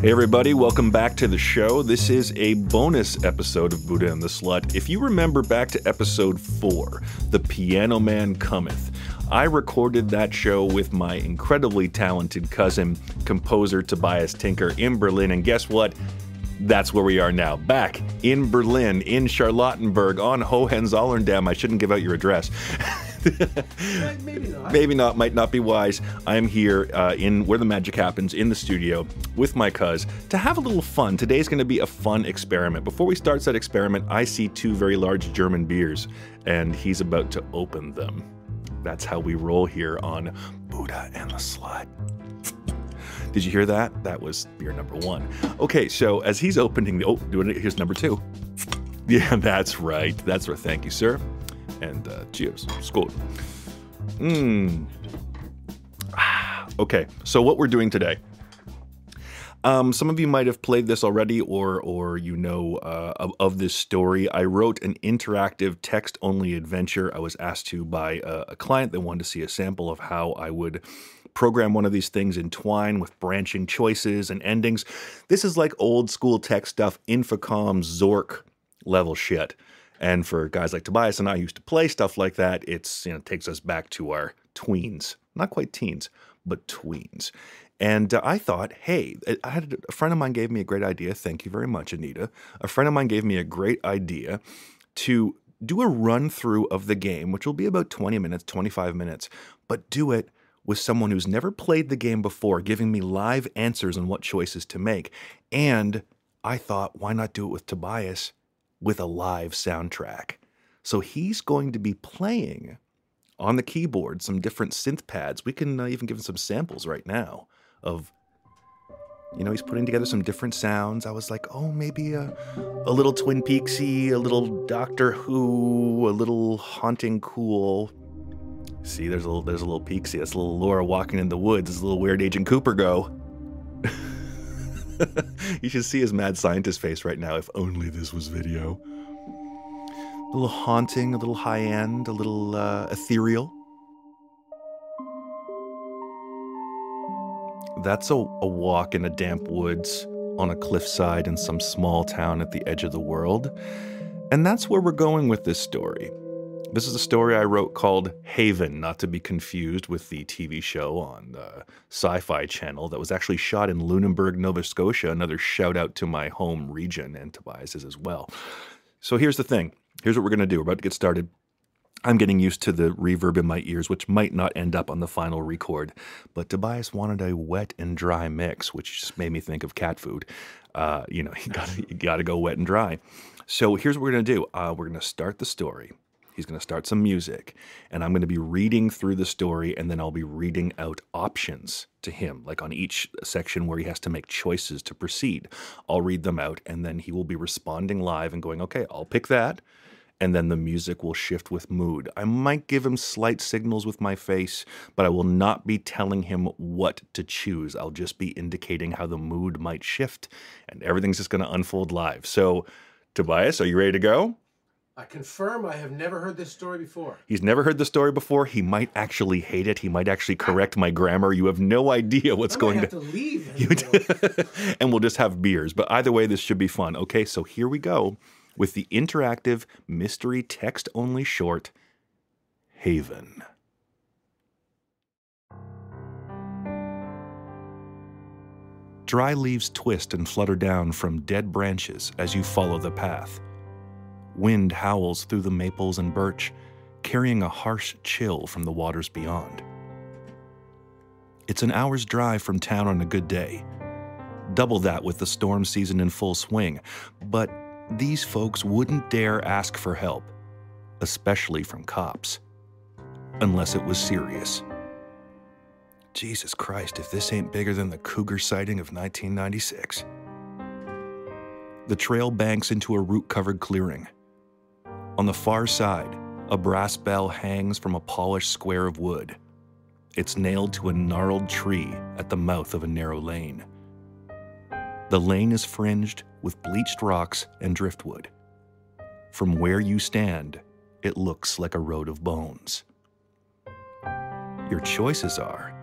Hey everybody, welcome back to the show. This is a bonus episode of Buddha and the Slut. If you remember back to episode 4, The Piano Man Cometh, I recorded that show with my incredibly talented cousin, composer Tobias Tinker in Berlin, and guess what? That's where we are now, back in Berlin, in Charlottenburg, on Hohenzollern. I shouldn't give out your address. Maybe not. Maybe not, might not be wise. I'm here in where the magic happens, in the studio, with my cuz, to have a little fun. Today's going to be a fun experiment. Before we start that experiment, I see 2 very large German beers, and he's about to open them. That's how we roll here on Buddha and the Slut. Did you hear that? That was beer number 1. Okay, so as he's opening the... Oh, here's number 2. Yeah, that's right. That's right. Thank you, sir. And cheers. Skål. Okay, so what we're doing today. Some of you might have played this already, or you know of this story. I wrote an interactive text-only adventure. I was asked to by a client. They wanted to see a sample of how I would program one of these things in Twine with branching choices and endings. This is like old school tech stuff, Infocom, Zork level shit. And for guys like Tobias and I used to play stuff like that, it's, takes us back to our tweens. Not quite teens, but tweens. And I thought, hey, a friend of mine gave me a great idea. Thank you very much, Anita. A friend of mine gave me a great idea to do a run through of the game, which will be about 20 minutes, 25 minutes, but do it with someone who's never played the game before, giving me live answers on what choices to make. And I thought, why not do it with Tobias with a live soundtrack? So he's going to be playing on the keyboard some different synth pads. We can even give him some samples right now of, he's putting together some different sounds. I was like, oh, maybe a little Twin Peaksy, a little Doctor Who, a little Haunting Cool. See, there's a little Peaksy. That's a little Laura walking in the woods. It's a little weird Agent Cooper go. You should see his mad scientist face right now, if only this was video. A little haunting, a little high-end, a little ethereal. That's a walk in a damp woods on a cliffside in some small town at the edge of the world. And that's where we're going with this story. This is a story I wrote called Haven, not to be confused with the TV show on the Sci-Fi Channel that was actually shot in Lunenburg, Nova Scotia. Another shout out to my home region, and Tobias's as well. So here's the thing. Here's what we're going to do. We're about to get started. I'm getting used to the reverb in my ears, which might not end up on the final record. But Tobias wanted a wet and dry mix, which just made me think of cat food. You got to go wet and dry. So here's what we're going to do. We're going to start the story. He's going to start some music, and I'm going to be reading through the story, and then I'll be reading out options to him, like on each section where he has to make choices to proceed. I'll read them out, and then he will be responding live and going, okay, I'll pick that, and then the music will shift with mood. I might give him slight signals with my face, but I will not be telling him what to choose. I'll just be indicating how the mood might shift, and everything's just going to unfold live. So, Tobias, are you ready to go? I confirm I have never heard this story before. He's never heard the story before. He might actually hate it. He might actually correct my grammar. You have no idea what's going to leave. And we'll just have beers. But either way, this should be fun. Okay, so here we go with the interactive mystery text-only short, Haven. Dry leaves twist and flutter down from dead branches as you follow the path. Wind howls through the maples and birch, carrying a harsh chill from the waters beyond. It's an hour's drive from town on a good day. Double that with the storm season in full swing, but these folks wouldn't dare ask for help, especially from cops, unless it was serious. Jesus Christ, if this ain't bigger than the cougar sighting of 1996. The trail banks into a root-covered clearing. On the far side, a brass bell hangs from a polished square of wood. It's nailed to a gnarled tree at the mouth of a narrow lane. The lane is fringed with bleached rocks and driftwood. From where you stand, it looks like a road of bones. Your choices are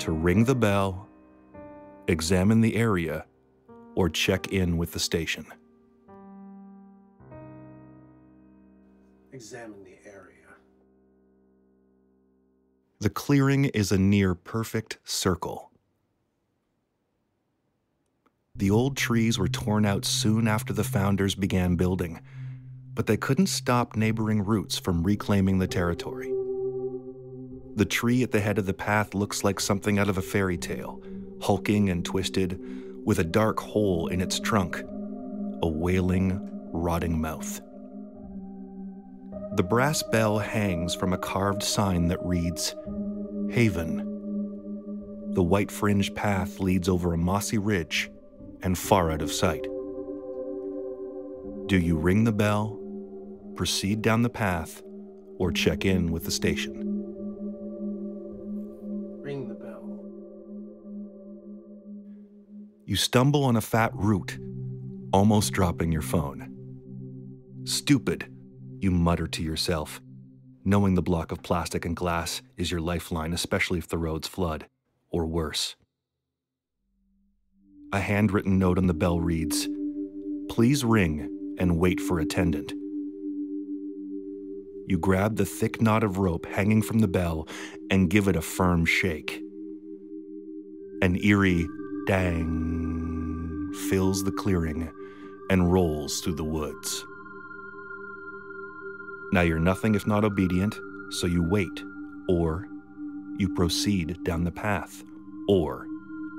to ring the bell, examine the area, or check in with the station. Examine the area. The clearing is a near-perfect circle. The old trees were torn out soon after the founders began building, but they couldn't stop neighboring roots from reclaiming the territory. The tree at the head of the path looks like something out of a fairy tale, hulking and twisted, with a dark hole in its trunk, a wailing, rotting mouth. The brass bell hangs from a carved sign that reads, Haven. The white-fringed path leads over a mossy ridge and far out of sight. Do you ring the bell, proceed down the path, or check in with the station? Ring the bell. You stumble on a fat root, almost dropping your phone. Stupid, you mutter to yourself, knowing the block of plastic and glass is your lifeline, especially if the roads flood, or worse. A handwritten note on the bell reads, Please ring and wait for attendant. You grab the thick knot of rope hanging from the bell and give it a firm shake. An eerie dang fills the clearing and rolls through the woods. Now you're nothing if not obedient, so you wait, or you proceed down the path, or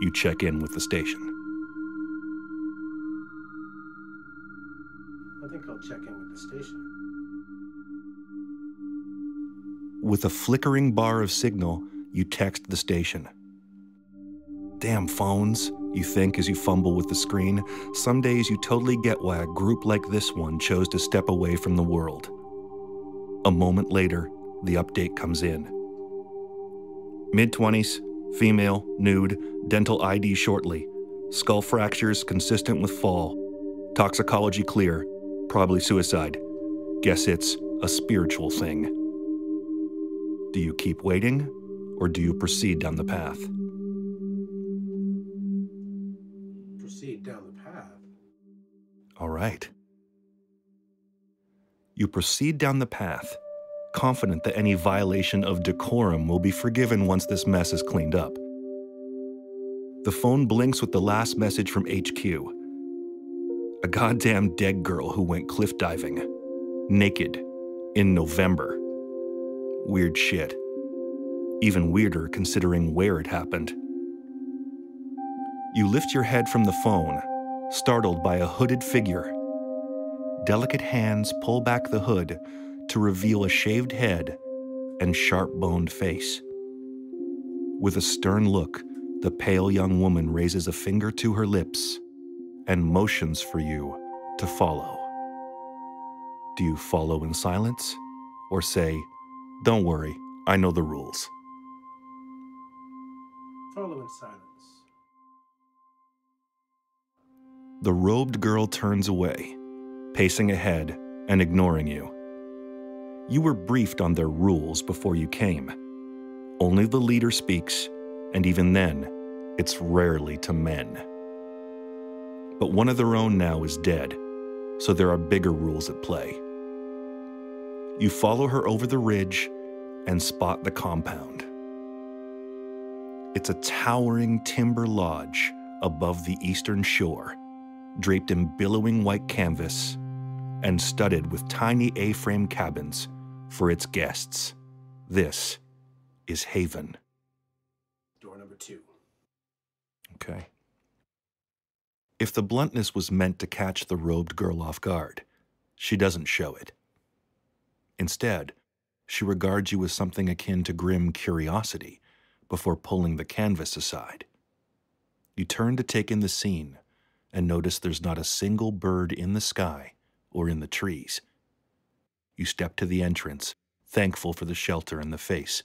you check in with the station. I think I'll check in with the station. With a flickering bar of signal, you text the station. Damn phones, you think as you fumble with the screen. Some days you totally get why a group like this one chose to step away from the world. A moment later, the update comes in. Mid-20s, female, nude, dental ID shortly. Skull fractures consistent with fall. Toxicology clear, probably suicide. Guess it's a spiritual thing. Do you keep waiting, or do you proceed down the path? Proceed down the path. All right. You proceed down the path, confident that any violation of decorum will be forgiven once this mess is cleaned up. The phone blinks with the last message from HQ. A goddamn dead girl who went cliff diving, naked, in November. Weird shit. Even weirder considering where it happened. You lift your head from the phone, startled by a hooded figure. Delicate hands pull back the hood to reveal a shaved head and sharp-boned face. With a stern look, the pale young woman raises a finger to her lips and motions for you to follow. Do you follow in silence, or say, "Don't worry, I know the rules"? Follow in silence. The robed girl turns away, pacing ahead and ignoring you. You were briefed on their rules before you came. Only the leader speaks, and even then, it's rarely to men. But one of their own now is dead, so there are bigger rules at play. You follow her over the ridge and spot the compound. It's a towering timber lodge above the eastern shore, draped in billowing white canvas and studded with tiny A-frame cabins for its guests. This is Haven. Door number 2. Okay. If the bluntness was meant to catch the robed girl off guard, she doesn't show it. Instead, she regards you with something akin to grim curiosity before pulling the canvas aside. You turn to take in the scene and notice there's not a single bird in the sky or in the trees. You step to the entrance, thankful for the shelter in the face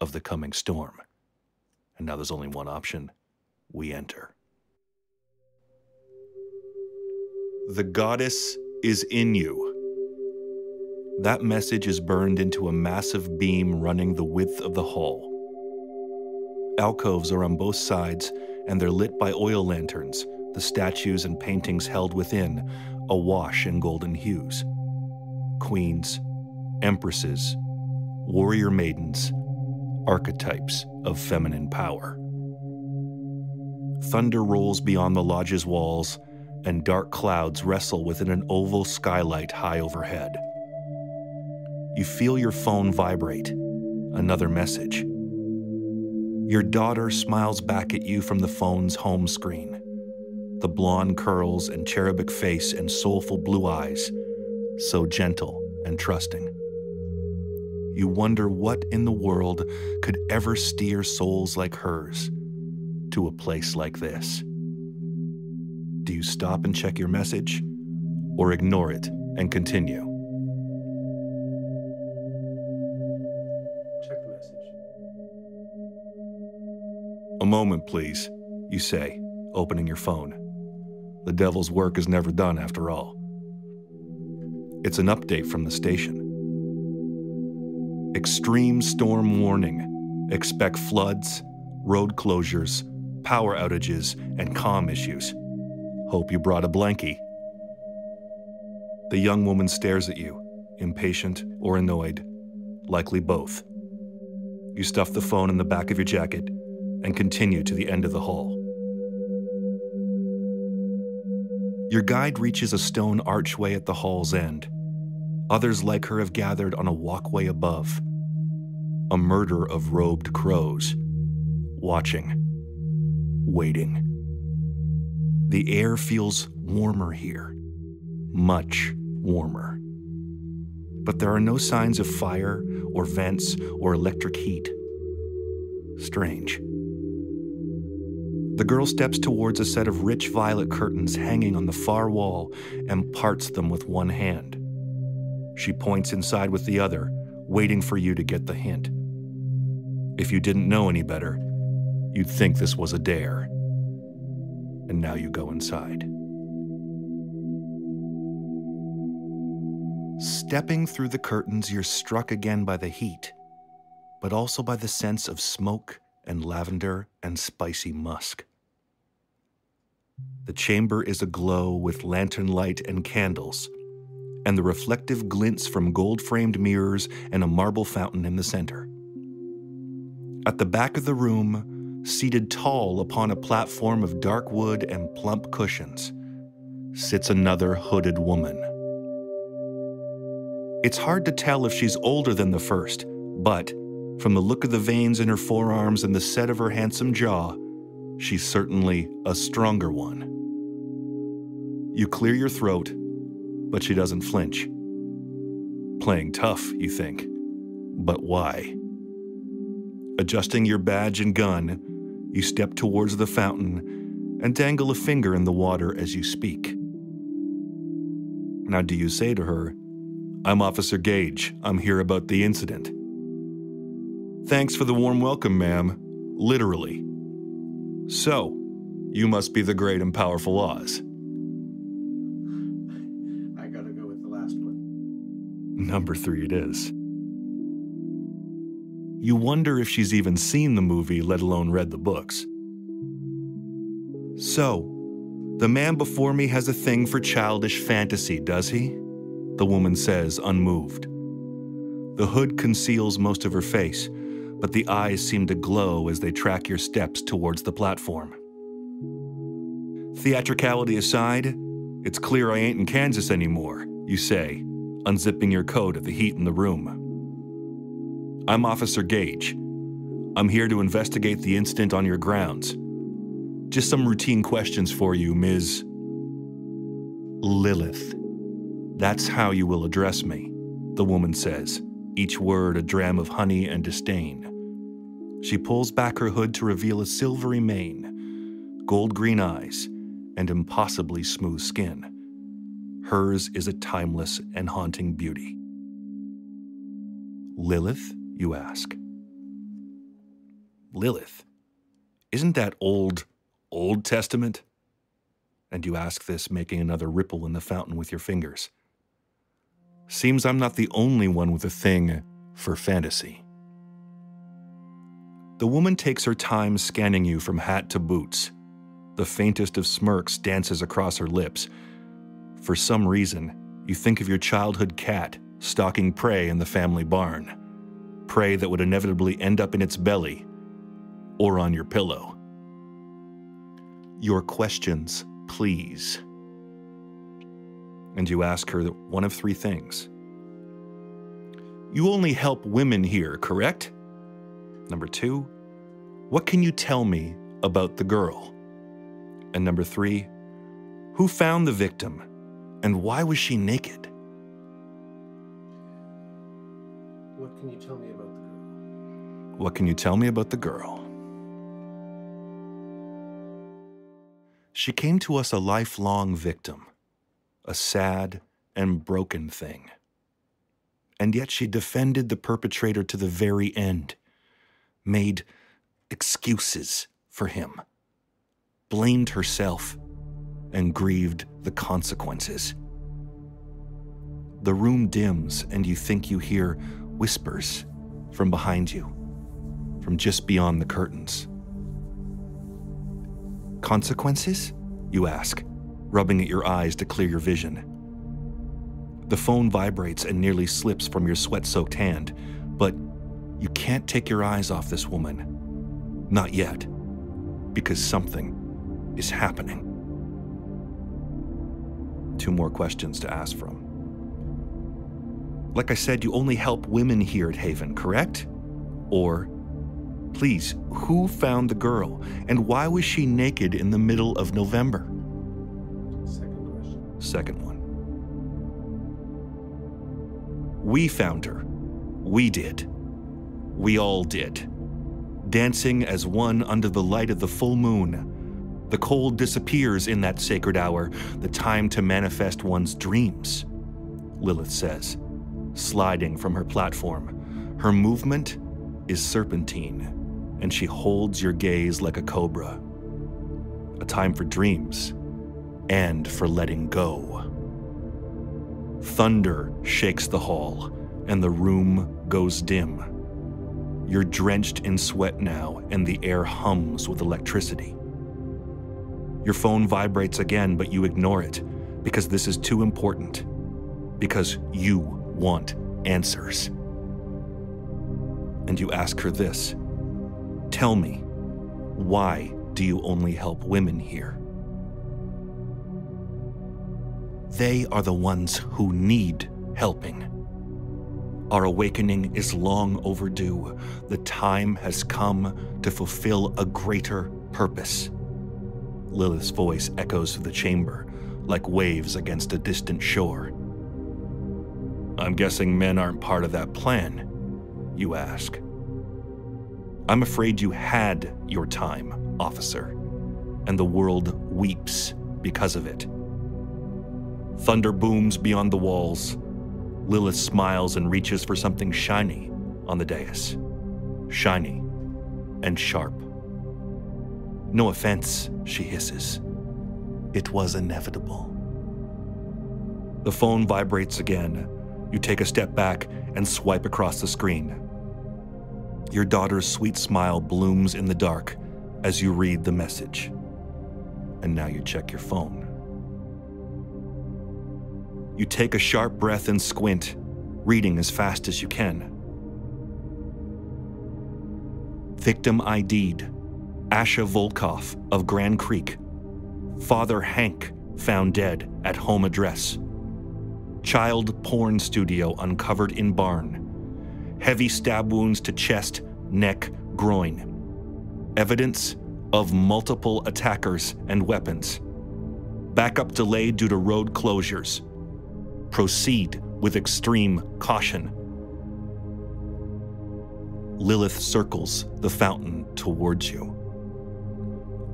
of the coming storm. And now there's only one option. We enter. The goddess is in you. That message is burned into a massive beam running the width of the hall. Alcoves are on both sides, and they're lit by oil lanterns the statues and paintings held within, awash in golden hues. Queens, empresses, warrior maidens, archetypes of feminine power. Thunder rolls beyond the lodge's walls, and dark clouds wrestle within an oval skylight high overhead. You feel your phone vibrate. Another message. Your daughter smiles back at you from the phone's home screen. The blonde curls and cherubic face and soulful blue eyes, so gentle and trusting. You wonder what in the world could ever steer souls like hers to a place like this. Do you stop and check your message, or ignore it and continue? Check the message. A moment, please, you say, opening your phone. The devil's work is never done, after all. It's an update from the station. Extreme storm warning. Expect floods, road closures, power outages, and comm issues. Hope you brought a blankie. The young woman stares at you, impatient or annoyed, likely both. You stuff the phone in the back of your jacket and continue to the end of the hall. Your guide reaches a stone archway at the hall's end. Others like her have gathered on a walkway above. A murder of robed crows, watching, waiting. The air feels warmer here, much warmer. But there are no signs of fire or vents or electric heat. Strange. The girl steps towards a set of rich violet curtains hanging on the far wall and parts them with one hand. She points inside with the other, waiting for you to get the hint. If you didn't know any better, you'd think this was a dare. And now you go inside. Stepping through the curtains, you're struck again by the heat, but also by the sense of smoke and lavender and spicy musk. The chamber is aglow with lantern light and candles, and the reflective glints from gold-framed mirrors and a marble fountain in the center. At the back of the room, seated tall upon a platform of dark wood and plump cushions, sits another hooded woman. It's hard to tell if she's older than the first, but from the look of the veins in her forearms and the set of her handsome jaw, she's certainly a stronger one. You clear your throat, but she doesn't flinch. Playing tough, you think, but why? Adjusting your badge and gun, you step towards the fountain and dangle a finger in the water as you speak. Now, do you say to her, "I'm Officer Gage. I'm here about the incident." "Thanks for the warm welcome, ma'am." Literally. "So, you must be the great and powerful Oz." I gotta go with the last one. Number 3 it is. You wonder if she's even seen the movie, let alone read the books. "So, the man before me has a thing for childish fantasy, does he?" the woman says, unmoved. The hood conceals most of her face, but the eyes seem to glow as they track your steps towards the platform. "Theatricality aside, it's clear I ain't in Kansas anymore," you say, unzipping your coat at the heat in the room. "I'm Officer Gage. I'm here to investigate the incident on your grounds. Just some routine questions for you, Ms. Lilith. That's how you will address me," the woman says, each word a dram of honey and disdain. She pulls back her hood to reveal a silvery mane, gold-green eyes, and impossibly smooth skin. Hers is a timeless and haunting beauty. "Lilith?" you ask. "Lilith? Isn't that Old Testament?" And you ask this, making another ripple in the fountain with your fingers. Seems I'm not the only one with a thing for fantasy. The woman takes her time scanning you from hat to boots. The faintest of smirks dances across her lips. For some reason, you think of your childhood cat stalking prey in the family barn. Prey that would inevitably end up in its belly or on your pillow. Your questions, please. And you ask her one of three things. You only help women here, correct? Number 2, what can you tell me about the girl? And number 3, who found the victim and why was she naked? What can you tell me about the girl? What can you tell me about the girl? She came to us a lifelong victim, a sad and broken thing. And yet she defended the perpetrator to the very end, made excuses for him, blamed herself, and grieved the consequences. The room dims and you think you hear whispers from behind you, from just beyond the curtains. Consequences? You ask, rubbing at your eyes to clear your vision. The phone vibrates and nearly slips from your sweat-soaked hand, but you can't take your eyes off this woman. Not yet, because something is happening. 2 more questions to ask from. Like I said, you only help women here at Haven, correct? Or, please, who found the girl, and why was she naked in the middle of November? Second question. Second one. We found her. We did. We all did. Dancing as one under the light of the full moon. The cold disappears in that sacred hour, the time to manifest one's dreams, Lilith says, sliding from her platform. Her movement is serpentine, and she holds your gaze like a cobra. A time for dreams and for letting go. Thunder shakes the hall, and the room goes dim. You're drenched in sweat now, and the air hums with electricity. Your phone vibrates again, but you ignore it, because this is too important. Because you want answers. And you ask her this. Tell me, why do you only help women here? They are the ones who need helping. Our awakening is long overdue. The time has come to fulfill a greater purpose. Lilith's voice echoes through the chamber, like waves against a distant shore. I'm guessing men aren't part of that plan, you ask. I'm afraid you had your time, officer, and the world weeps because of it. Thunder booms beyond the walls. Lilith smiles and reaches for something shiny on the dais. Shiny and sharp. No offense, she hisses. It was inevitable. The phone vibrates again. You take a step back and swipe across the screen. Your daughter's sweet smile blooms in the dark as you read the message. And now you check your phone. You take a sharp breath and squint, reading as fast as you can. Victim ID'd, Asha Volkov of Grand Creek. Father Hank found dead at home address. Child porn studio uncovered in barn. Heavy stab wounds to chest, neck, groin. Evidence of multiple attackers and weapons. Backup delayed due to road closures. Proceed with extreme caution. Lilith circles the fountain towards you.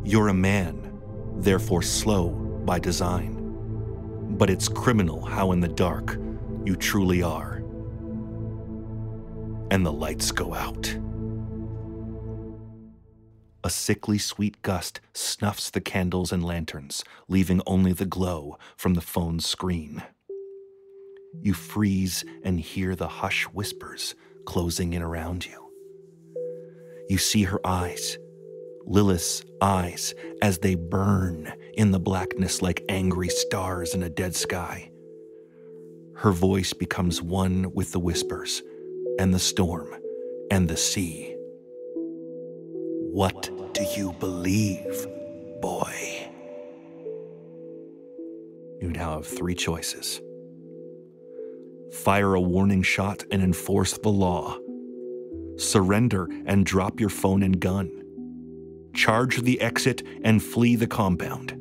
You're a man, therefore slow by design. But it's criminal how in the dark you truly are. And the lights go out. A sickly sweet gust snuffs the candles and lanterns, leaving only the glow from the phone's screen. You freeze and hear the hush whispers closing in around you. You see her eyes, Lilith's eyes as they burn in the blackness like angry stars in a dead sky. Her voice becomes one with the whispers and the storm and the sea. What do you believe, boy? You now have 3 choices. Fire a warning shot and enforce the law. Surrender and drop your phone and gun. Charge the exit and flee the compound.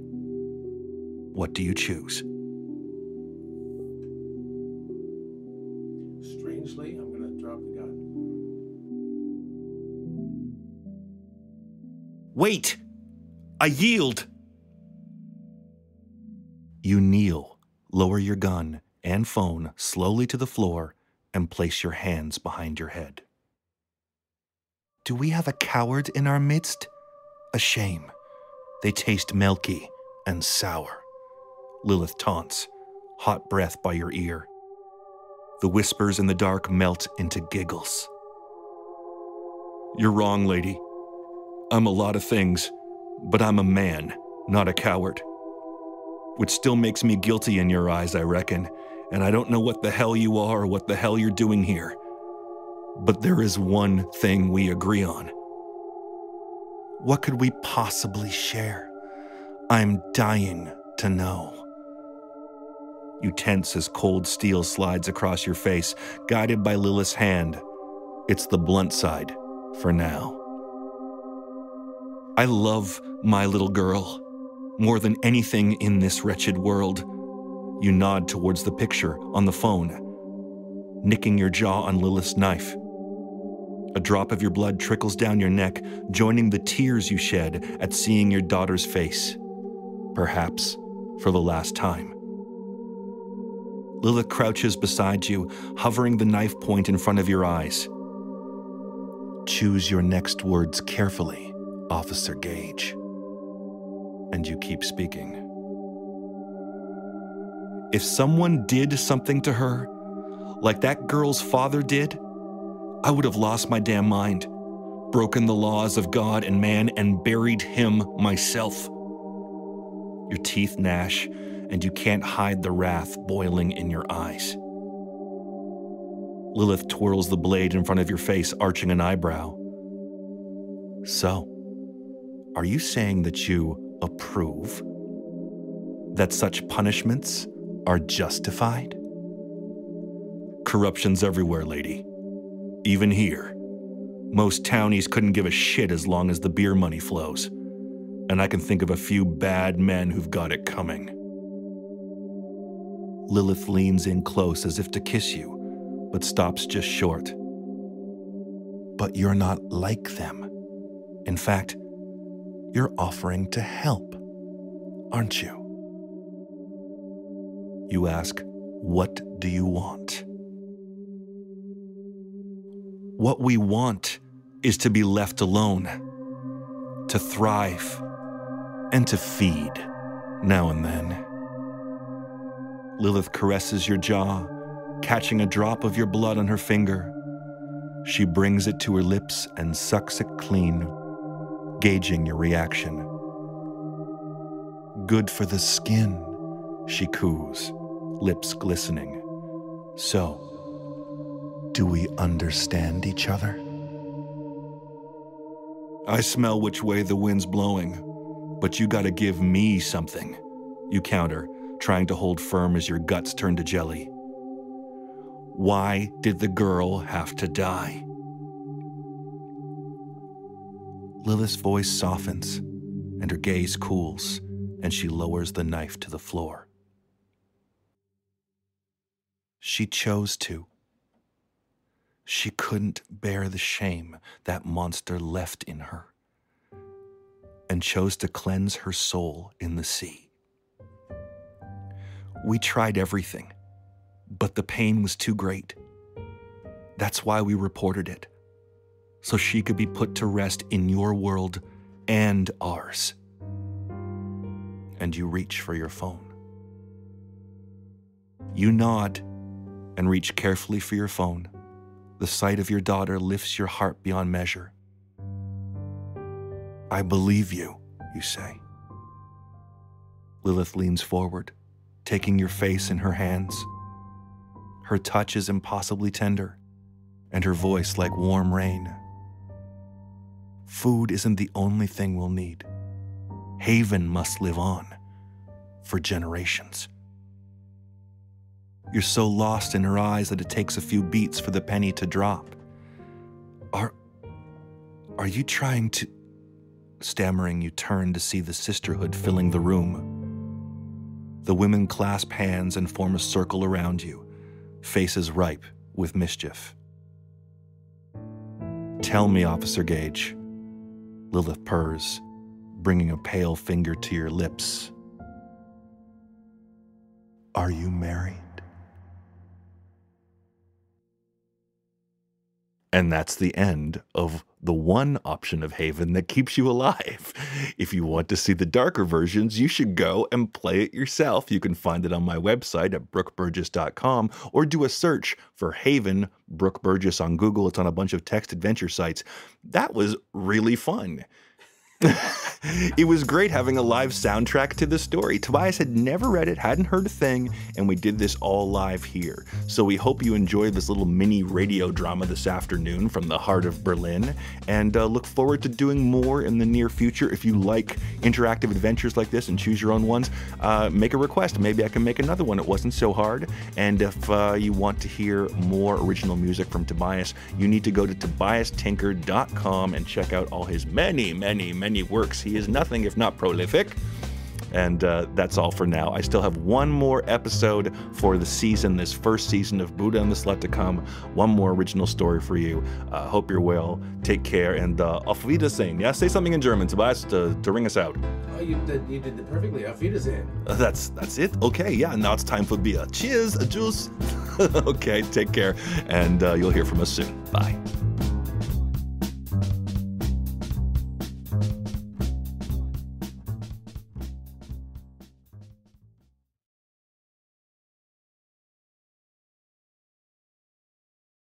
What do you choose? Strangely, I'm going to drop the gun. Wait! I yield! You kneel, lower your gun and phone slowly to the floor, and place your hands behind your head. Do we have a coward in our midst? A shame. They taste milky and sour. Lilith taunts, hot breath by your ear. The whispers in the dark melt into giggles. You're wrong, lady. I'm a lot of things, but I'm a man, not a coward. Which still makes me guilty in your eyes, I reckon, and I don't know what the hell you are or what the hell you're doing here. But there is one thing we agree on. What could we possibly share? I'm dying to know. You tense as cold steel slides across your face, guided by Lilith's hand. It's the blunt side, for now. I love my little girl more than anything in this wretched world. You nod towards the picture on the phone, nicking your jaw on Lilith's knife. A drop of your blood trickles down your neck, joining the tears you shed at seeing your daughter's face, perhaps for the last time. Lilith crouches beside you, hovering the knife point in front of your eyes. Choose your next words carefully, Officer Gage. And you keep speaking. If someone did something to her, like that girl's father did, I would have lost my damn mind, broken the laws of God and man, and buried him myself. Your teeth gnash, and you can't hide the wrath boiling in your eyes. Lilith twirls the blade in front of your face, arching an eyebrow. So, are you saying that you approve? That such punishments are justified? Corruption's everywhere, lady. Even here. Most townies couldn't give a shit as long as the beer money flows. And I can think of a few bad men who've got it coming. Lilith leans in close as if to kiss you, but stops just short. But you're not like them. In fact, you're offering to help, aren't you? You ask, what do you want? What we want is to be left alone, to thrive, and to feed now and then. Lilith caresses your jaw, catching a drop of your blood on her finger. She brings it to her lips and sucks it clean, gauging your reaction. Good for the skin, she coos, lips glistening. So, do we understand each other? I smell which way the wind's blowing, but you gotta give me something, you counter, trying to hold firm as your guts turn to jelly. Why did the girl have to die? Lilith's voice softens, and her gaze cools, and she lowers the knife to the floor. She chose to. She couldn't bear the shame that monster left in her, and chose to cleanse her soul in the sea. We tried everything, but the pain was too great. That's why we reported it, so she could be put to rest in your world and ours. And you reach for your phone. You nod and reach carefully for your phone. The sight of your daughter lifts your heart beyond measure. I believe you, you say. Lilith leans forward, taking your face in her hands. Her touch is impossibly tender, and her voice like warm rain. Food isn't the only thing we'll need. Haven must live on for generations. You're so lost in her eyes that it takes a few beats for the penny to drop. Are you trying to... Stammering, you turn to see the sisterhood filling the room. The women clasp hands and form a circle around you, faces ripe with mischief. Tell me, Officer Gage, Lilith purrs, bringing a pale finger to your lips. Are you married? And that's the end of the one option of Haven that keeps you alive. If you want to see the darker versions, you should go and play it yourself. You can find it on my website at brookeburgess.com or do a search for Haven Brooke Burgess on Google. It's on a bunch of text adventure sites. That was really fun. It was great having a live soundtrack to the story. Tobias had never read it, hadn't heard a thing, and we did this all live here. So we hope you enjoyed this little mini radio drama this afternoon from the heart of Berlin, and look forward to doing more in the near future. If you like interactive adventures like this and choose your own ones, make a request. Maybe I can make another one. It wasn't so hard. And if you want to hear more original music from Tobias, you need to go to tobiastinker.com and check out all his many works. He is nothing if not prolific. And that's all for now. I still have one more episode for the season, this first season of Buddha and the Slut to come. One more original story for you. Hope you're well. Take care, and auf Wiedersehen. Yeah, say something in German, Tobias, to ring us out. Oh, you did it perfectly. Auf Wiedersehen. That's it? Okay, yeah, now it's time for beer. Cheers, juice. Okay, take care, and you'll hear from us soon. Bye.